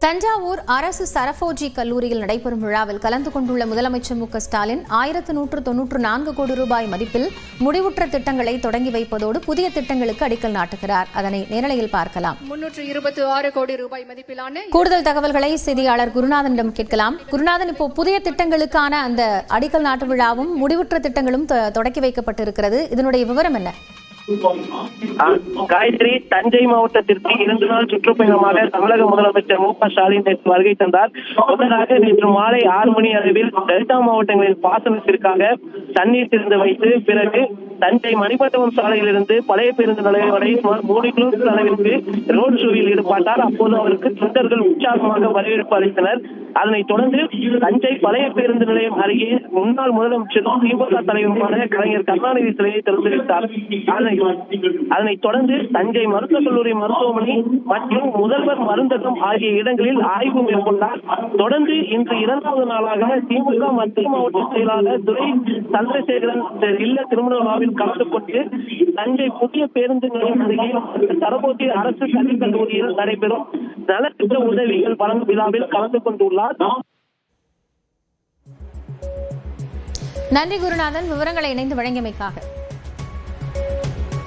தஞ்சாவூர் அரசு சரபோஜி கல்லூரியில் நடைபெறும் விழாவில் கலந்து கொண்டுள்ள முதலமைச்சர் மு.க.ஸ்டாலின் 1194 கோடி ரூபாய் மதிப்பில் முடிவுற்ற திட்டங்களை தொடங்கி வைப்பதோடு புதிய திட்டங்களுக்கு அடிக்கல் நாட்டுகிறார். அதனை நேரலையில் பார்க்கலாம். 326 கோடி ரூபாய் மதிப்பிலான கூடுதல் தகவல்களை செய்தியாளர் குருநாதனிடம் கேட்கலாம். குருநாதன், இப்போ புதிய திட்டங்களுக்கான அந்த அடிக்கல் நாட்டு விழாவும் முடிவுற்ற திட்டங்களும் தொடக்கி வைக்கப்பட்டிருக்கிறது. இதனுடைய விவரம் என்ன? காயத்ரி, தஞ்சை மாவட்டத்திற்கு 2 நாள் சுற்றுப்பயணமாக தமிழக முதலமைச்சர் மு.க.ஸ்டாலின் நேற்று வருகை தந்தார். முன்னதாக நேற்று மாலை 6 மணி அளவில் டெல்டா மாவட்டங்களில் பாசனத்திற்காக தண்ணீர் திறந்து வைத்து பிறகு தஞ்சை மணிமண்டபம் சாலையிலிருந்து பழைய பேருந்து நிலையம் வரை சுமார் 3 கிலோமீட்டர் அளவிற்கு ரோட் ஷோவில் ஈடுபட்டார். அப்போது அவருக்கு தொண்டர்கள் உற்சாகமாக வரவேற்பு அளித்தனர். அதனைத் தொடர்ந்து தஞ்சை பழைய பேருந்து நிலையம் அருகே முன்னாள் முதலமைச்சரும் திமுக தலைவருமான கலைஞர் கருணாநிதி சிலையை திறந்து வைத்தார். அதனைத் தொடர்ந்து தஞ்சை மருத்துவக் கல்லூரி மருத்துவமனை மற்றும் முதல்வர் மருந்தகம் ஆகிய இடங்களில் ஆய்வு மேற்கொண்டார். தொடர்ந்து இன்று 2வது நாளாக திமுக மத்திய மாவட்ட செயலாளர் துரை சந்திரசேகரன் இல்ல திருமண விழாவில் கலந்து கொண்டு தஞ்சை புதிய பேருந்து நிலையம் அருகே சரபோஜி அரசு கல்விக் கல்லூரியில் நடைபெறும் நலத்திட்ட உதவிகள் வழங்கும் விழாவில் கலந்து கொண்டுள்ளார். நன்றி குருநாதன், விவரங்களை இணைந்து வழங்கியமைக்காக.